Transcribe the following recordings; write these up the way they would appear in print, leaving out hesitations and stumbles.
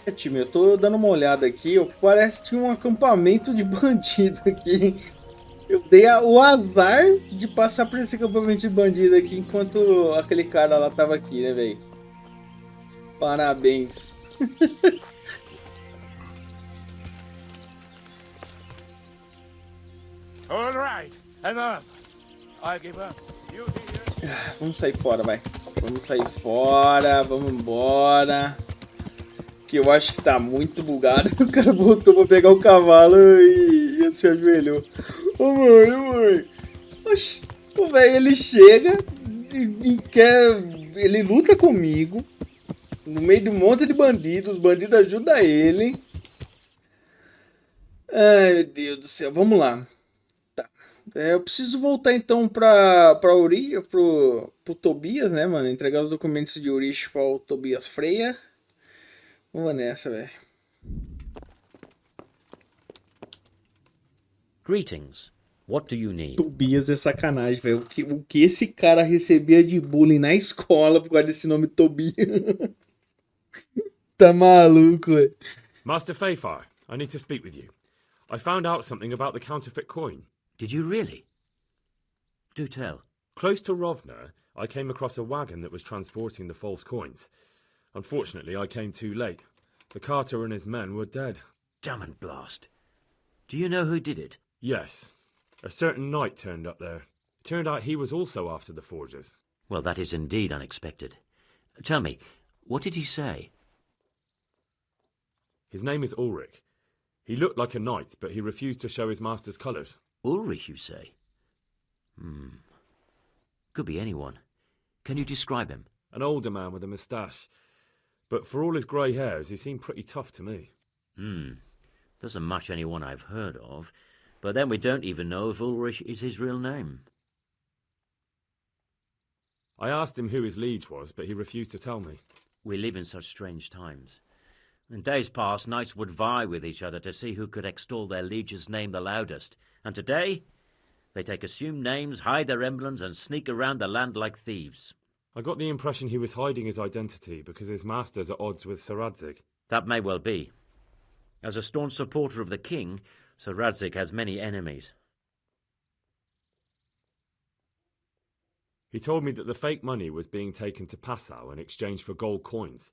É, time, eu tô dando uma olhada aqui, ó, parece que tinha um acampamento de bandido aqui. Eu dei o azar de passar por esse acampamento de bandido aqui enquanto aquele cara lá tava aqui, né, velho? Parabéns. All right, enough. I give up. You here? Vamos sair fora, vai. Vamos sair fora, vamos embora. Que eu acho que tá muito bugado. O cara voltou pra pegar o cavalo e se ajoelhou. Ô mãe, ô mãe. Oxi, o velho ele chega e quer. Ele luta comigo no meio de um monte de bandidos. Os bandidos ajudam ele. Ai, meu Deus do céu, vamos lá. Eu preciso voltar então pra Uri, pro Tobias, né, mano? Entregar os documentos de Urish para o Tobias Freia. Vamos nessa, velho. Greetings. What do you need? Tobias é sacanagem, velho. O que esse cara recebia de bullying na escola por causa desse nome Tobias? Tá maluco, velho. Master Fayfar, I need to speak with you. I found out something about the counterfeit coin. Did you really? Do tell. Close to Rovna, I came across a wagon that was transporting the false coins. Unfortunately, I came too late. The carter and his men were dead. Damn and blast. Do you know who did it? Yes, a certain knight turned up there. It turned out he was also after the forgers. Well, that is indeed unexpected. Tell me, what did he say? His name is Ulrich. He looked like a knight, but he refused to show his master's colours. Ulrich, you say? Could be anyone. Can you describe him? An older man with a moustache. But for all his grey hairs, he seemed pretty tough to me. Doesn't match anyone I've heard of. But then we don't even know if Ulrich is his real name. I asked him who his liege was, but he refused to tell me. We live in such strange times. In days past, knights would vie with each other to see who could extol their liege's name the loudest. And today, they take assumed names, hide their emblems, and sneak around the land like thieves. I got the impression he was hiding his identity because his master's at odds with Sir Radzig. That may well be. As a staunch supporter of the king, Sir Radzig has many enemies. He told me that the fake money was being taken to Passau in exchange for gold coins,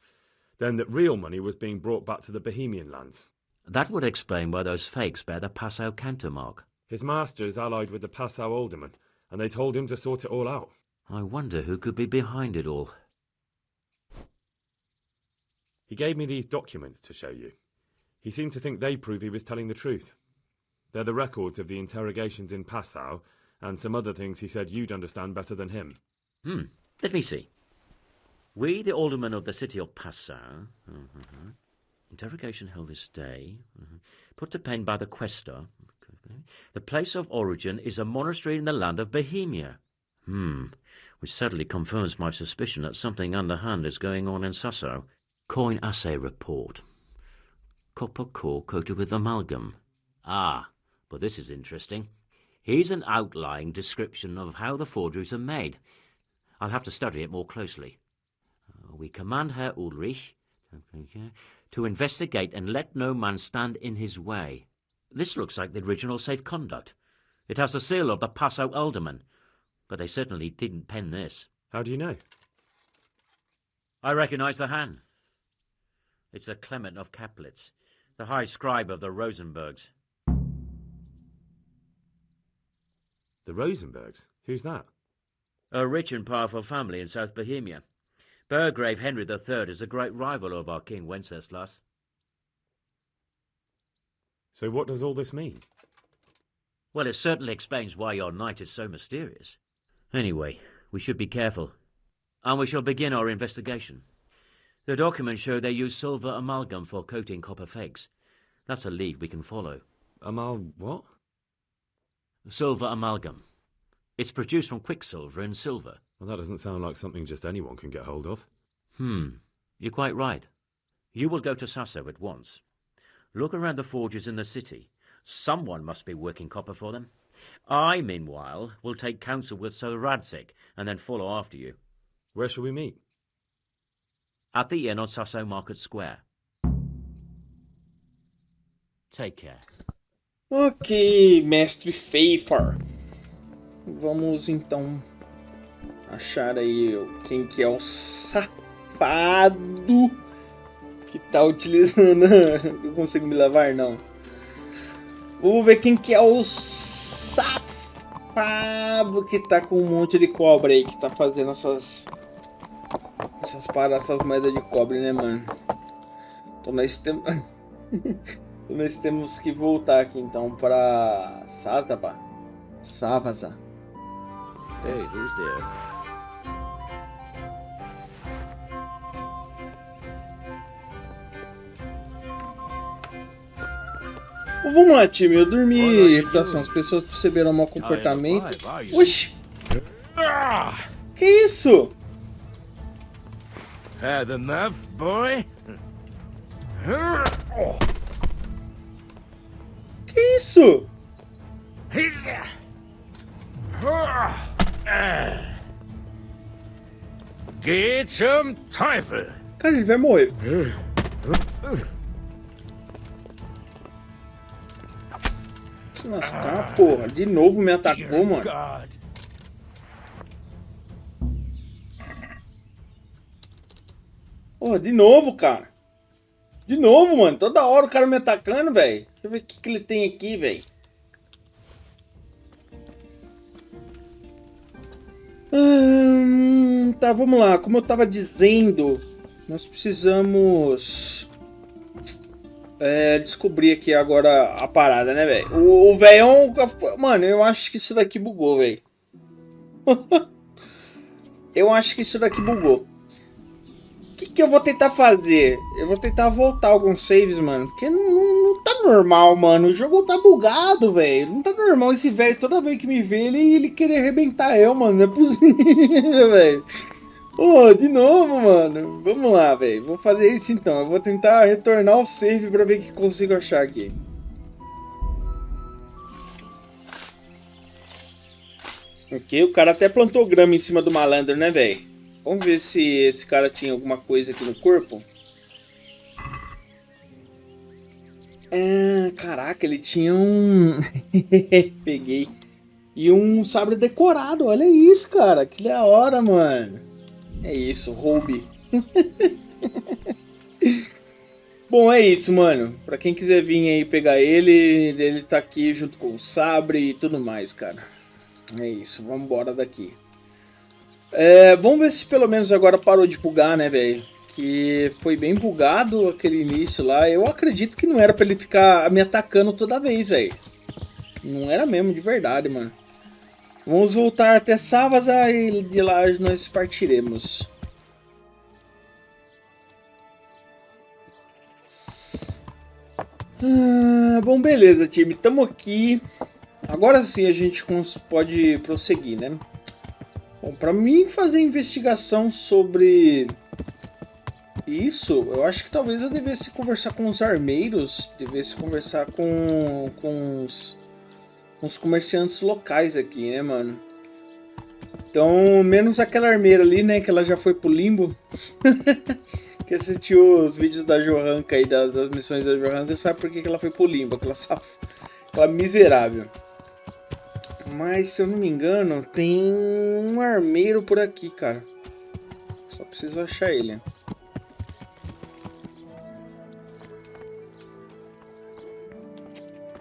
then that real money was being brought back to the Bohemian lands. That would explain why those fakes bear the Passau countermark. His master is allied with the Passau alderman, and they told him to sort it all out. I wonder who could be behind it all. He gave me these documents to show you. He seemed to think they prove he was telling the truth. They're the records of the interrogations in Passau, and some other things he said you'd understand better than him. Let me see. We, the aldermen of the city of Passau, interrogation held this day, put to pen by the quaestor. The place of origin is a monastery in the land of Bohemia. Which sadly confirms my suspicion that something underhand is going on in Sasso. Coin assay report. Copper core coated with amalgam. Ah, but this is interesting. Here's an outline description of how the forgeries are made. I'll have to study it more closely. We command Herr Ulrich to investigate and let no man stand in his way. This looks like the original safe conduct. It has the seal of the Passau alderman, but they certainly didn't pen this. How do you know? I recognize the hand. It's a Clement of Kaplitz, the high scribe of the Rosenbergs. The Rosenbergs? Who's that? A rich and powerful family in South Bohemia. Burgrave Henry III is a great rival of our King Wenceslas. So what does all this mean? Well, it certainly explains why your knight is so mysterious. Anyway, we should be careful. And we shall begin our investigation. The documents show they use silver amalgam for coating copper fakes. That's a lead we can follow. What? Silver amalgam. It's produced from quicksilver and silver. Well, that doesn't sound like something just anyone can get hold of. You're quite right. You will go to Sasso at once. Look around the forges in the city. Someone must be working copper for them. I, meanwhile, will take counsel with Sir Radzig and then follow after you. Where shall we meet? At the inn on Sasso Market Square. Take care. Ok, mestre Pfeiffer. Vamos então achar aí quem que é o safado que tá utilizando... Eu consigo me lavar? Não. Vamos ver quem que é o safado que tá com um monte de cobre aí, que tá fazendo essas moedas de cobre, né, mano? Então nós temos... Nós temos que voltar aqui então para Savasa. Hey, who's there? Vamos lá, time. Eu dormi. Reputação. As pessoas perceberam o mau comportamento. Oxi! Que isso? Had enough, boy? Que isso? Get some Teufel. Cara, ele vai morrer. Se lascar, porra. De novo me atacou, mano. God. Porra, de novo, cara. De novo, mano. Toda hora o cara me atacando, velho. Deixa eu ver o que ele tem aqui, velho. Tá, vamos lá. Como eu tava dizendo, nós precisamos descobrir aqui agora a parada, né, velho? O velhão... Mano, eu acho que isso daqui bugou, velho. Eu acho que isso daqui bugou. O que eu vou tentar fazer? Eu vou tentar voltar alguns saves, mano. Porque não tá normal, mano. O jogo tá bugado, velho. Não tá normal esse velho. Toda vez que me vê, ele querer arrebentar eu, mano. Não é possível, velho. Pô, de novo, mano. Vamos lá, velho. Vou fazer isso então. Eu vou tentar retornar o save pra ver o que consigo achar aqui. Ok, o cara até plantou grama em cima do malandro, né, velho? Vamos ver se esse cara tinha alguma coisa aqui no corpo. Caraca, ele tinha um... Peguei. E um sabre decorado, olha isso, cara. Que da hora, mano. É isso, roube. Bom, é isso, mano. Pra quem quiser vir aí pegar ele tá aqui junto com o sabre e tudo mais, cara. É isso, vamos embora daqui. Vamos ver se pelo menos agora parou de bugar, né, velho? Que foi bem bugado aquele início lá. Eu acredito que não era pra ele ficar me atacando toda vez, velho. Não era mesmo, de verdade, mano. Vamos voltar até Savasa e de lá nós partiremos. Bom, beleza, time. Tamo aqui. Agora sim a gente pode prosseguir, né? Bom, pra mim fazer investigação sobre isso, eu acho que talvez eu devesse conversar com os armeiros, devesse conversar com os comerciantes locais aqui, né, mano? Então, menos aquela armeira ali, né, que ela já foi pro limbo. Que assistiu os vídeos da Johanka aí, das missões da Johanka, sabe por que ela foi pro limbo, aquela miserável. Mas, se eu não me engano, tem um armeiro por aqui, cara. Só preciso achar ele.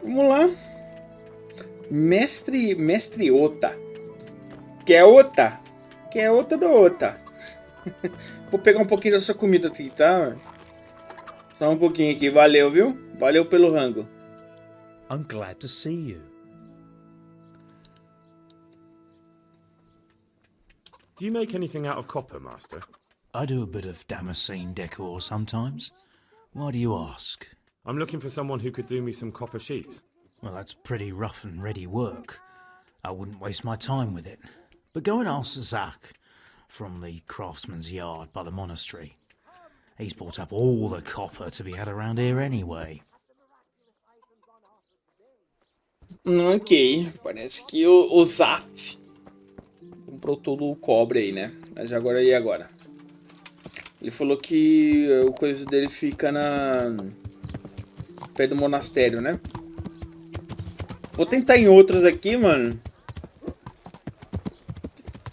Vamos lá. Mestre Ota. Quer outra? Quer outra do outra? Vou pegar um pouquinho da sua comida aqui, tá? Só um pouquinho aqui. Valeu, viu? Valeu pelo rango. I'm glad to see you. Do you make anything out of copper, Master? I do a bit of Damascene decor sometimes. Why do you ask? I'm looking for someone who could do me some copper sheets. Well, that's pretty rough and ready work. I wouldn't waste my time with it. But go and ask Zach from the craftsman's yard by the monastery. He's bought up all the copper to be had around here anyway. Ok, parece que o Zap comprou todo o cobre aí, né? Mas agora e agora? Ele falou que o coisa dele fica perto do monastério, né? Vou tentar em outras aqui, mano.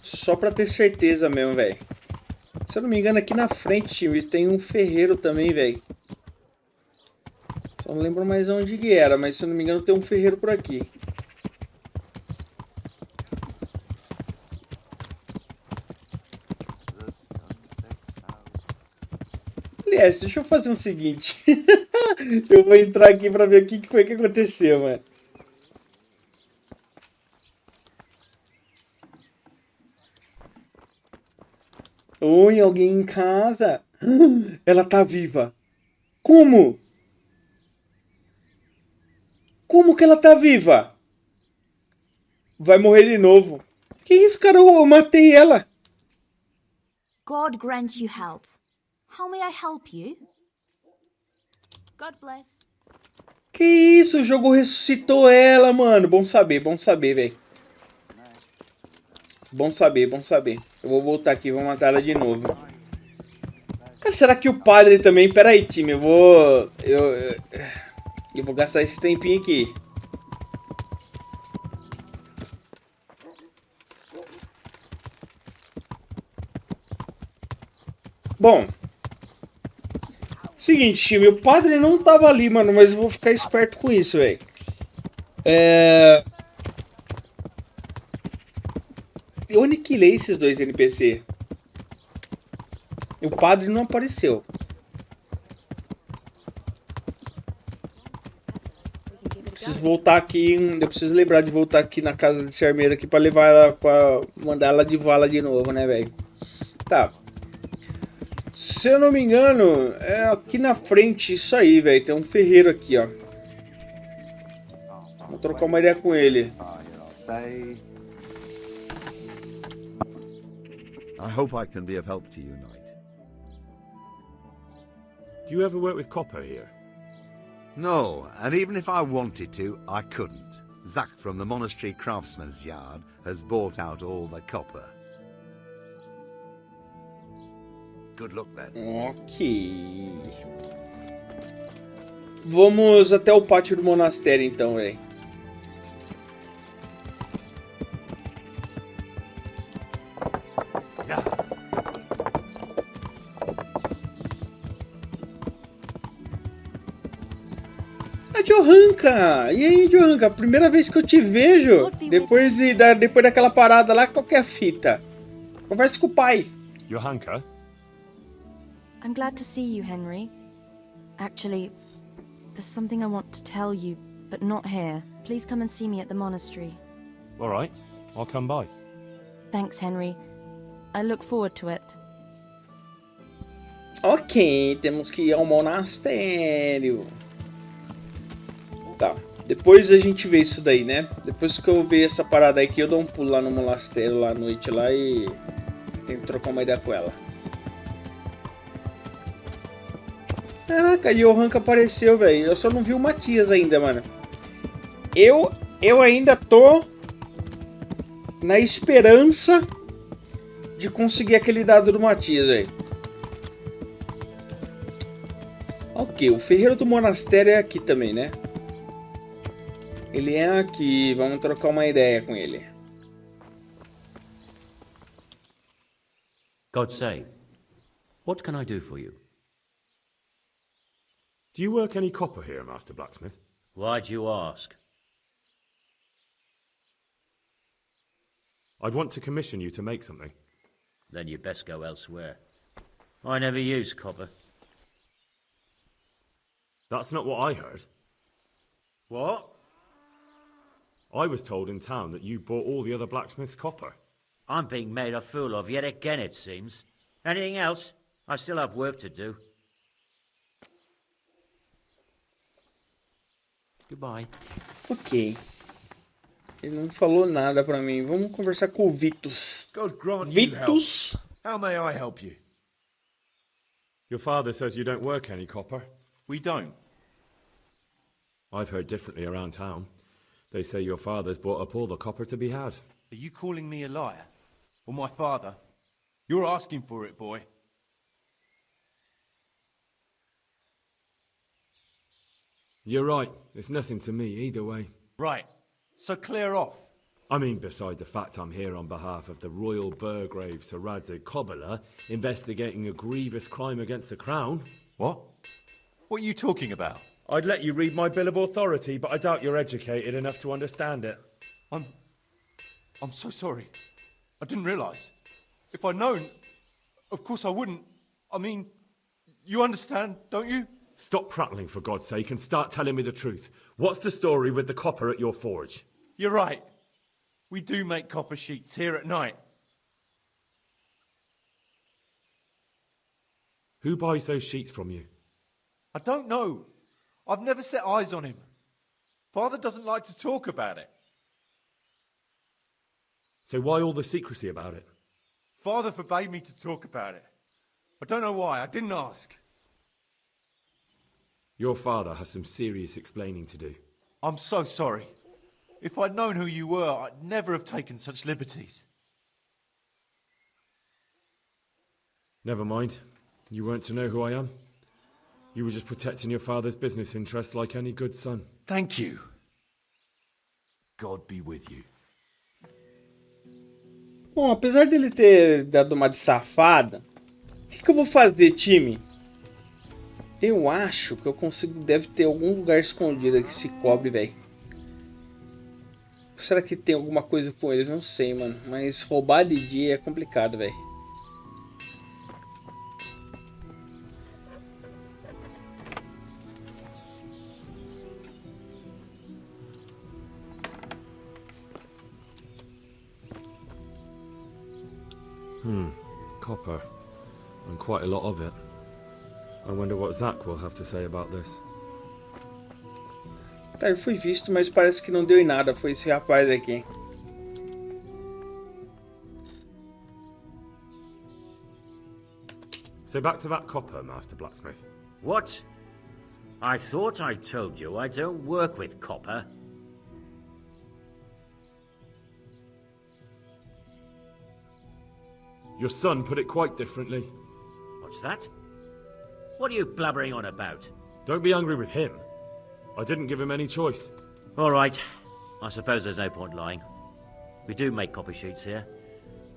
Só pra ter certeza mesmo, velho. Se eu não me engano, aqui na frente, time, tem um ferreiro também, velho. Só não lembro mais onde que era, mas se eu não me engano, tem um ferreiro por aqui. Aliás, deixa eu fazer o seguinte. Eu vou entrar aqui pra ver o que foi que aconteceu, mano. Oi, alguém em casa? Ela tá viva. Como? Como que ela tá viva? Vai morrer de novo. Que isso, cara? Eu matei ela. God grant you health. How may I help you? God bless. Que isso? O jogo ressuscitou ela, mano. Bom saber, velho. Bom saber. Eu vou voltar aqui, vou matar ela de novo. Cara, será que o padre também... Pera aí, time, eu vou... Eu vou gastar esse tempinho aqui. Bom. Seguinte, time, o padre não tava ali, mano, mas eu vou ficar esperto com isso, velho. Eu aniquilei esses dois NPC. E o padre não apareceu. Preciso voltar aqui. Eu preciso lembrar de voltar aqui na casa de Armeira aqui pra levar ela, pra mandar ela de vala de novo, né, velho? Tá. Se eu não me engano, é aqui na frente isso aí, velho. Tem um ferreiro aqui, ó. Vou trocar uma ideia com ele. I hope I can be of help to you, Knight. Do you ever work with copper here? No, and even if I wanted to, I couldn't. Zach from the monastery craftsman's yard has bought out all the copper. Good luck then. Ok. Vamos até o pátio do monastério então, velho. Johanka! E aí, Johanka? Primeira vez que eu te vejo. Depois daquela parada lá, qual que é a fita? Conversa com o pai. Johanka? I'm glad to see you, Henry. Actually, there's something I want to tell you, but not here. Please come and see me at the monastery. All right, I'll come by. Thanks, Henry. I look forward to it. Ok, temos que ir ao monastério. Tá, depois a gente vê isso daí, né? Depois que eu ver essa parada aqui, eu dou um pulo lá no monastério, lá à noite, lá e... Tenho que trocar uma ideia com ela. Caraca, a Johanka apareceu, velho. Eu só não vi o Matias ainda, mano. Eu ainda tô... na esperança... de conseguir aquele dado do Matias, velho. Ok, o ferreiro do monastério é aqui também, né? Ele é aqui, vamos trocar uma ideia com ele. Gostei, what can I do for you? Do you work any copper here, Master Blacksmith? Why'd you ask? I'd want to commission you to make something. Then you'd best go elsewhere. I never use copper. That's not what I heard. What? I was told in town that you bought all the other blacksmith's copper. I'm being made a fool of yet again, it seems. Anything else? I still have work to do. Goodbye. Ok. Ele não falou nada pra mim. Vamos conversar com o Vitus. God grant you Vitus? help. How may I help you? Your father says you don't work any copper. We don't. I've heard differently around town. They say your father's bought up all the copper to be had. Are you calling me a liar? Or my father? You're asking for it, boy. You're right. It's nothing to me either way. Right. So clear off. I mean, beside the fact I'm here on behalf of the Royal Burgrave Sir Radzig Cobbler, investigating a grievous crime against the Crown. What? What are you talking about? I'd let you read my Bill of Authority, but I doubt you're educated enough to understand it. I'm so sorry. I didn't realise. If I'd known, of course I wouldn't. I mean, you understand, don't you? Stop prattling, for God's sake, and start telling me the truth. What's the story with the copper at your forge? You're right. We do make copper sheets here at night. Who buys those sheets from you? I don't know. I've never set eyes on him. Father doesn't like to talk about it. So why all the secrecy about it? Father forbade me to talk about it. I don't know why. I didn't ask. Your father has some serious explaining to do. I'm so sorry. If I'd known who you were, I'd never have taken such liberties. Never mind. You weren't to know who I am. You were just protecting your father's business interests like any good son. Thank you. God be with you. Bom, apesar dele ter dado uma de safada, o que eu vou fazer, time? Eu acho que eu consigo... Deve ter algum lugar escondido aqui, esse cobre, velho. Será que tem alguma coisa com eles? Não sei, mano. Mas roubar de dia é complicado, velho. Copper. And quite a lot of it. I wonder what Zach will have to say about this. Tá, eu fui visto, mas parece que não deu em nada. Foi esse rapaz aqui. So back to that copper, Master Blacksmith. What? I thought I told you I don't work with copper. Your son put it quite differently. What's that? What are you blabbering on about? Don't be angry with him. I didn't give him any choice. All right. I suppose there's no point lying. We do make copy sheets here,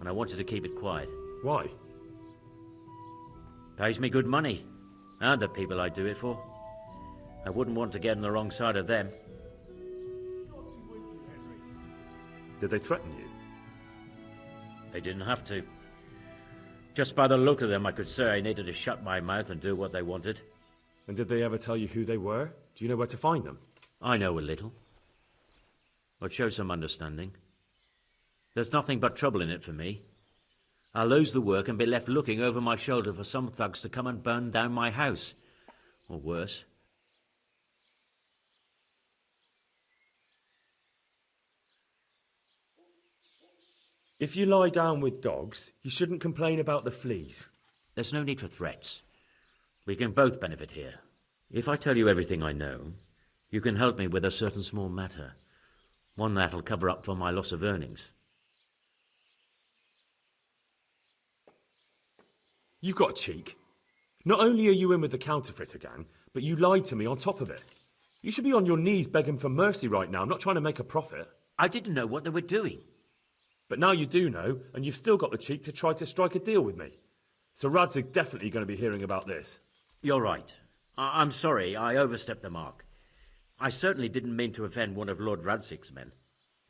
and I wanted to keep it quiet. Why? Pays me good money, and the people I do it for. I wouldn't want to get on the wrong side of them. Did they threaten you? They didn't have to. Just by the look of them, I could say I needed to shut my mouth and do what they wanted. And did they ever tell you who they were? Do you know where to find them? I know a little. But show some understanding. There's nothing but trouble in it for me. I'll lose the work and be left looking over my shoulder for some thugs to come and burn down my house. Or worse. If you lie down with dogs, you shouldn't complain about the fleas. There's no need for threats. We can both benefit here. If I tell you everything I know, you can help me with a certain small matter. One that'll cover up for my loss of earnings. You've got a cheek. Not only are you in with the counterfeiter gang, but you lied to me on top of it. You should be on your knees begging for mercy right now, not trying to make a profit. I didn't know what they were doing. But now you do know, and you've still got the cheek to try to strike a deal with me. So Radzig's definitely going to be hearing about this. You're right. I'm sorry, I overstepped the mark. I certainly didn't mean to offend one of Lord Radzig's men.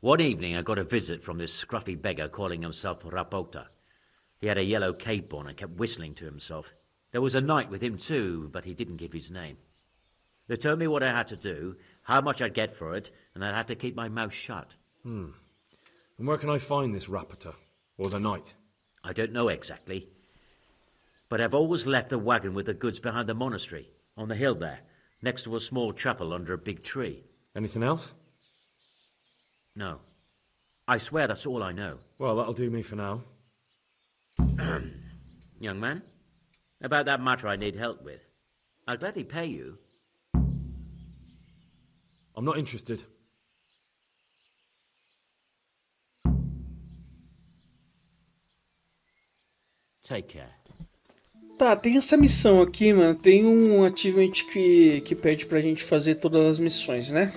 One evening I got a visit from this scruffy beggar calling himself Rapota. He had a yellow cape on and kept whistling to himself. There was a knight with him too, but he didn't give his name. They told me what I had to do, how much I'd get for it, and I had to keep my mouth shut. And where can I find this Rapota? Or the knight? I don't know exactly. But I've always left the wagon with the goods behind the monastery, on the hill there, next to a small chapel under a big tree. Anything else? No. I swear that's all I know. Well, that'll do me for now. Young man, about that matter I need help with. I'll gladly pay you. I'm not interested. Take care. Tá, tem essa missão aqui, mano. Tem um achievement que pede pra gente fazer todas as missões, né?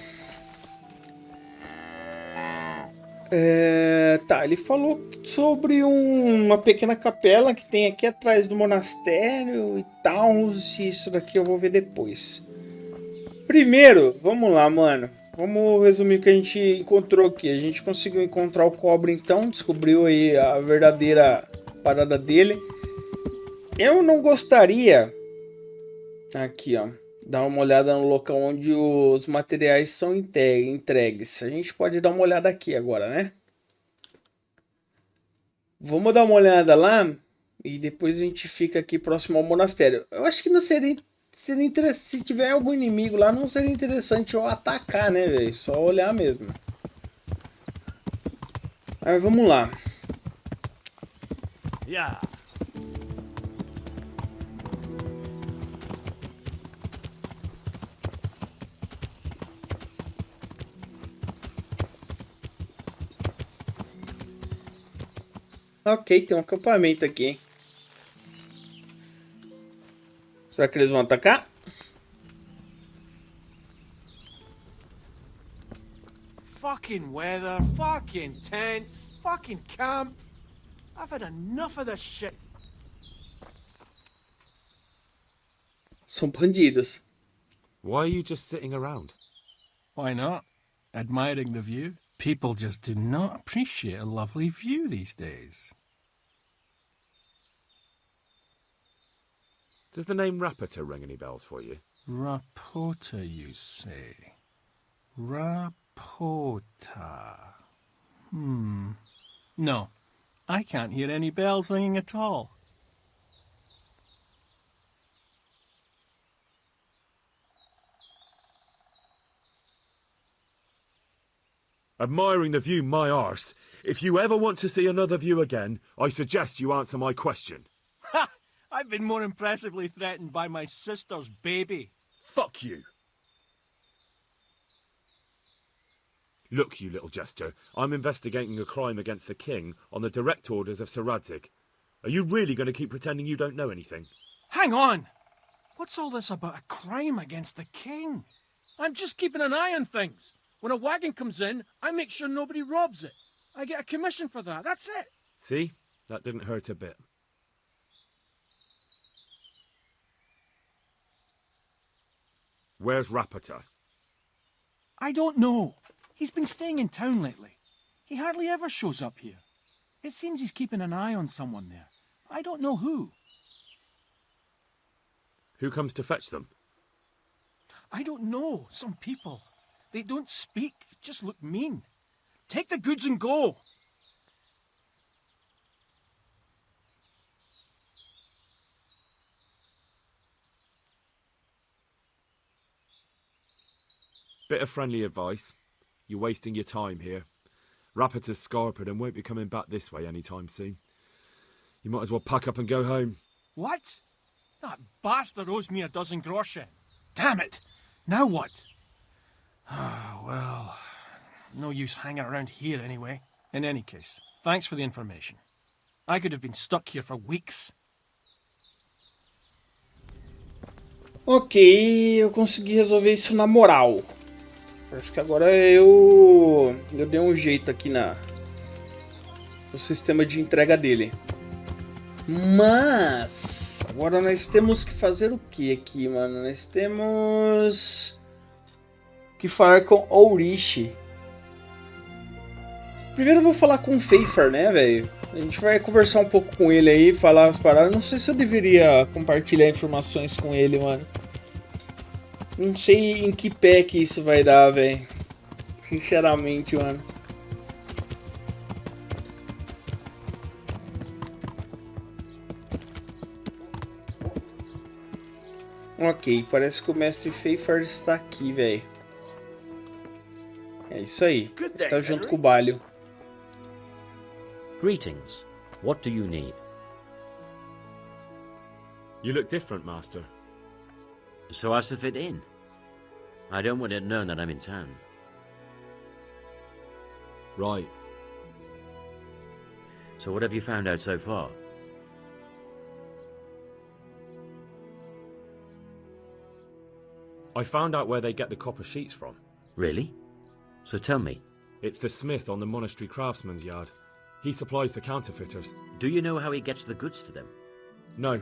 Tá, ele falou sobre uma pequena capela que tem aqui atrás do monastério e tal. Isso daqui eu vou ver depois. Primeiro, vamos lá, mano. Vamos resumir o que a gente encontrou aqui. A gente conseguiu encontrar o cobre, então. Descobriu aí a verdadeira parada dele. Eu não gostaria... Aqui, ó. Dar uma olhada no local onde os materiais são entregues. A gente pode dar uma olhada aqui agora, né? Vamos dar uma olhada lá. E depois a gente fica aqui próximo ao monastério. Eu acho que não seria interessante. Se tiver algum inimigo lá, não seria interessante eu atacar, né, velho? Só olhar mesmo. Mas vamos lá. Yeah. Ok, tem um acampamento aqui, hein? Será que eles vão atacar? Fucking weather, fucking tents, fucking camp. I've had enough of this shit. São bandidos. Why are you just sitting around? Why not? Admiring the view. People just do not appreciate a lovely view these days. Does the name Rapita ring any bells for you? Rapota, you say? Rapota. No, I can't hear any bells ringing at all. Admiring the view, my arse. If you ever want to see another view again, I suggest you answer my question. Ha! I've been more impressively threatened by my sister's baby. Fuck you! Look, you little jester, I'm investigating a crime against the king on the direct orders of Sir Radzig. Are you really going to keep pretending you don't know anything? Hang on! What's all this about a crime against the king? I'm just keeping an eye on things. When a wagon comes in, I make sure nobody robs it. I get a commission for that, that's it. See? That didn't hurt a bit. Where's Rapita? I don't know. He's been staying in town lately. He hardly ever shows up here. It seems he's keeping an eye on someone there. I don't know who. Who comes to fetch them? I don't know. Some people. They don't speak, just look mean. Take the goods and go. Bit of friendly advice. You're wasting your time here. Rapita's scarpered and won't be coming back this way anytime soon. You might as well pack up and go home. What? That bastard owes me a dozen groschen. Damn it! Now what? Ah, well, no use hanging around here anyway. In any case, thanks for the information. I could have been stuck here for weeks. Ok, eu consegui resolver isso na moral. Parece que agora eu dei um jeito aqui no sistema de entrega dele. Mas agora nós temos que fazer o que aqui, mano? Nós temos que falar com Ourishi. Primeiro eu vou falar com o Pfeiffer, né, velho? A gente vai conversar um pouco com ele aí, falar as paradas. Não sei se eu deveria compartilhar informações com ele, mano. Não sei em que pé que isso vai dar, velho. Sinceramente, mano. Ok, parece que o mestre Pfeiffer está aqui, velho. É isso aí. Tá junto com o Balho. Greetings. What do you need? You look different, Master. So as to fit in. I don't want it known that I'm in town. Right. So what have you found out so far? I found out where they get the copper sheets from. Really? So tell me, It's the smith on the monastery craftsman's yard. He supplies the counterfeiters. do you know how he gets the goods to them? No.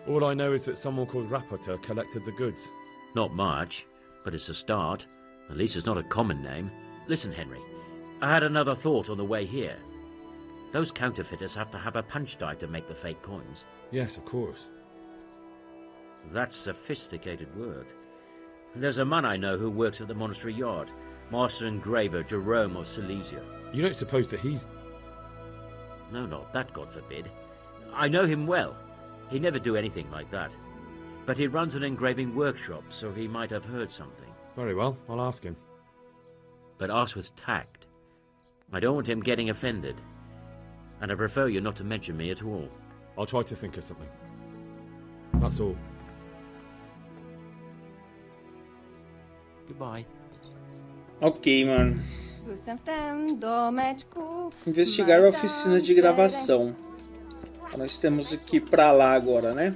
All I know is that someone called Rapporteur collected the goods. Not much, but it's a start. At least it's not a common name. Listen, Henry, I had another thought on the way here. Those counterfeiters have to have a punch die to make the fake coins. Yes, of course. That's sophisticated work. There's a man I know who works at the monastery yard, Master Engraver Jerome of Silesia. You don't suppose that he's... No, not that, God forbid. I know him well. He'd never do anything like that. But he runs an engraving workshop, so he might have heard something. Very well, I'll ask him. But ask with tact. I don't want him getting offended. And I prefer you not to mention me at all. I'll try to think of something. That's all. Goodbye. Ok, mano. Buscam w tym domeczku. Investigar a oficina de gravação. Nós temos que ir pra lá agora, né?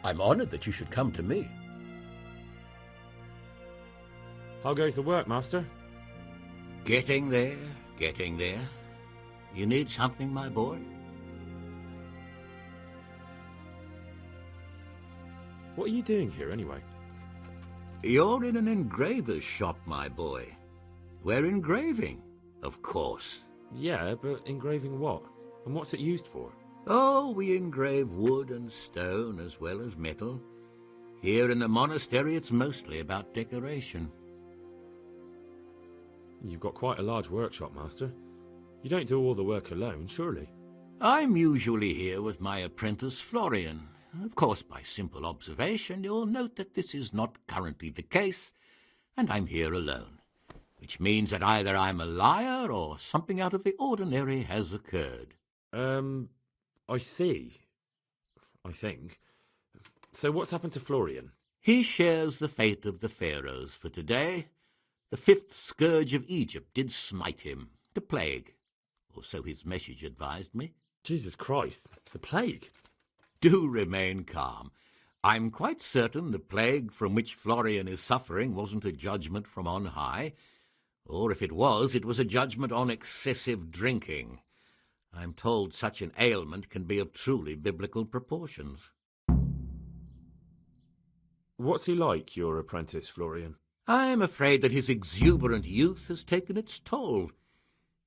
I'm honored that you should come to me. How goes the work, Master? Getting there, getting there. You need something, my boy? What are you doing here, anyway? You're in an engraver's shop, my boy. We're engraving, of course. Yeah, but engraving what? And what's it used for? Oh, we engrave wood and stone as well as metal. Here in the monastery, it's mostly about decoration. You've got quite a large workshop, Master. You don't do all the work alone, surely? I'm usually here with my apprentice, Florian. Of course, by simple observation, you'll note that this is not currently the case, and I'm here alone, which means that either I'm a liar or something out of the ordinary has occurred. I see. I think. So what's happened to Florian? He shares the fate of the pharaohs for today. The fifth scourge of Egypt did smite him, the plague, or so his message advised me. Jesus Christ, the plague? Do remain calm. I'm quite certain the plague from which Florian is suffering wasn't a judgment from on high, or if it was a judgment on excessive drinking. I'm told such an ailment can be of truly biblical proportions. What's he like, your apprentice, Florian? I'm afraid that his exuberant youth has taken its toll.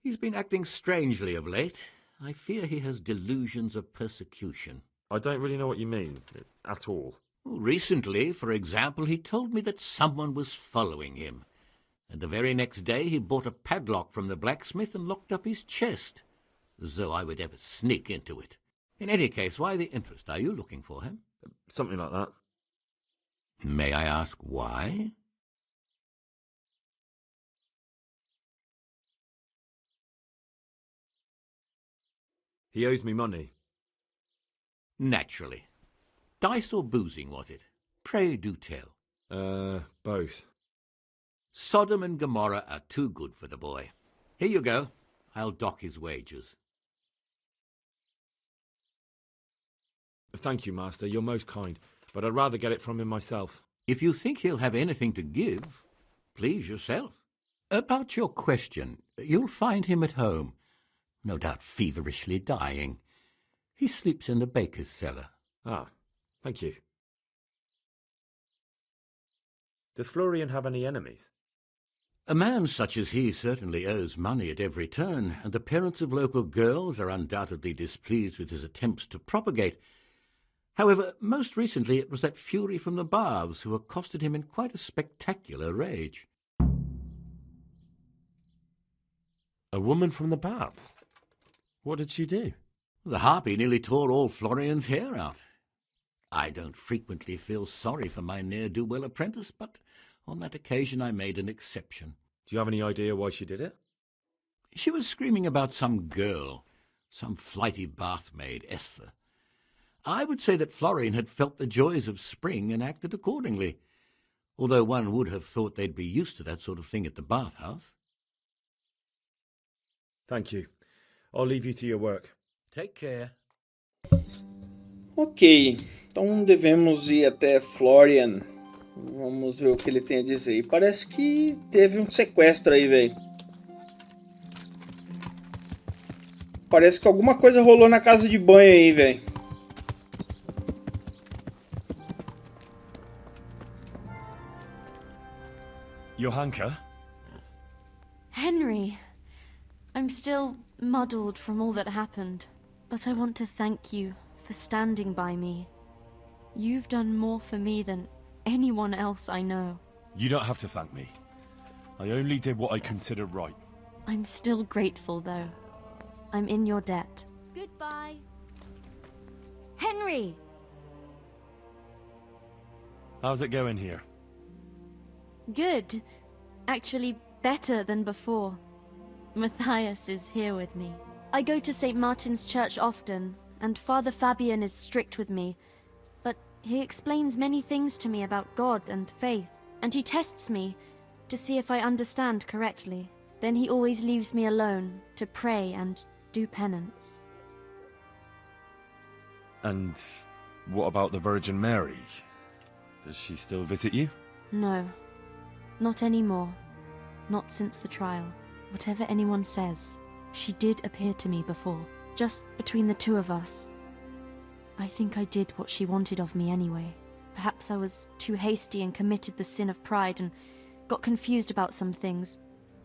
He's been acting strangely of late. I fear he has delusions of persecution. I don't really know what you mean, at all. Recently, for example, he told me that someone was following him, and the very next day he bought a padlock from the blacksmith and locked up his chest, as though I would ever sneak into it. In any case, why the interest? Are you looking for him? Something like that. May I ask why? He owes me money. Naturally. Dice or boozing, was it? Pray do tell. Both. Sodom and Gomorrah are too good for the boy. Here you go. I'll dock his wages. Thank you, Master. You're most kind, but I'd rather get it from him myself. If you think he'll have anything to give, please yourself. About your question, you'll find him at home, no doubt feverishly dying. He sleeps in the baker's cellar. Ah, thank you. Does Florian have any enemies? A man such as he certainly owes money at every turn, and the parents of local girls are undoubtedly displeased with his attempts to propagate. However, most recently it was that fury from the baths who accosted him in quite a spectacular rage. A woman from the baths? What did she do? The harpy nearly tore all Florian's hair out. I don't frequently feel sorry for my ne'er-do-well apprentice, but on that occasion I made an exception. Do you have any idea why she did it? She was screaming about some girl, some flighty bath-maid, Esther. I would say that Florian had felt the joys of spring and acted accordingly, although one would have thought they'd be used to that sort of thing at the bathhouse. Thank you. I'll leave you to your work. Take care. Ok, então devemos ir até Florian. Vamos ver o que ele tem a dizer. E parece que teve um sequestro aí, velho. Parece que alguma coisa rolou na casa de banho aí, velho. Johanka? Henry, I'm still muddled from all that happened, but I want to thank you for standing by me. You've done more for me than anyone else I know. You don't have to thank me. I only did what I consider right. I'm still grateful, though. I'm in your debt. Goodbye. Henry! How's it going here? Good. Actually, better than before. Matthias is here with me. I go to St. Martin's Church often, and Father Fabian is strict with me. But he explains many things to me about God and faith, and he tests me to see if I understand correctly. Then he always leaves me alone to pray and do penance. And what about the Virgin Mary? Does she still visit you? No. Not anymore. Not since the trial. Whatever anyone says, she did appear to me before. Just between the two of us. I think I did what she wanted of me anyway. Perhaps I was too hasty and committed the sin of pride and got confused about some things.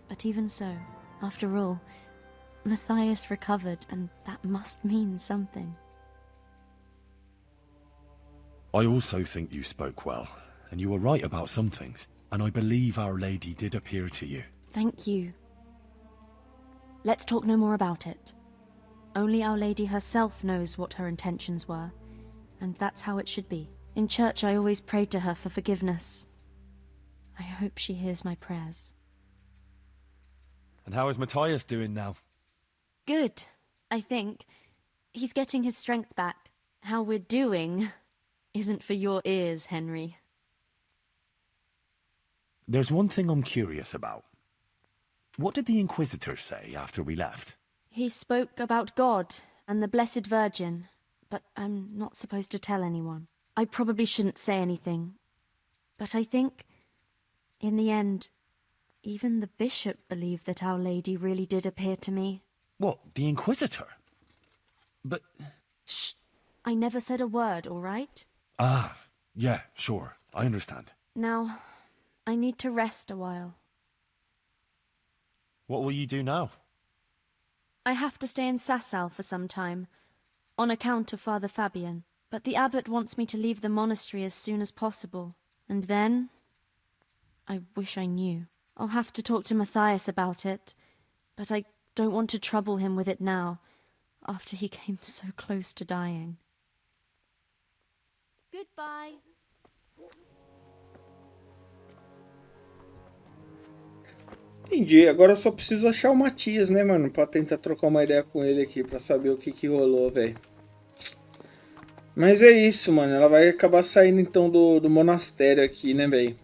But even so, after all, Matthias recovered, and that must mean something. I also think you spoke well, and you were right about some things. And I believe Our Lady did appear to you. Thank you. Let's talk no more about it. Only Our Lady herself knows what her intentions were, and that's how it should be. In church, I always prayed to her for forgiveness. I hope she hears my prayers. And how is Matthias doing now? Good, I think. He's getting his strength back. How we're doing isn't for your ears, Henry. There's one thing I'm curious about. What did the Inquisitor say after we left? He spoke about God and the Blessed Virgin, but I'm not supposed to tell anyone. I probably shouldn't say anything, but I think, in the end, even the bishop believed that Our Lady really did appear to me. What, the Inquisitor? But... Shh! I never said a word, all right? Ah, yeah, sure. I understand. Now, I need to rest a while. What will you do now? I have to stay in Sasau for some time, on account of Father Fabian. But the abbot wants me to leave the monastery as soon as possible. And then... I wish I knew. I'll have to talk to Matthias about it, but I don't want to trouble him with it now, after he came so close to dying. Goodbye. Entendi, agora eu só preciso achar o Matias, né, mano? Pra tentar trocar uma ideia com ele aqui, pra saber o que rolou, velho. Mas é isso, mano. Ela vai acabar saindo, então, do monastério aqui, né, velho?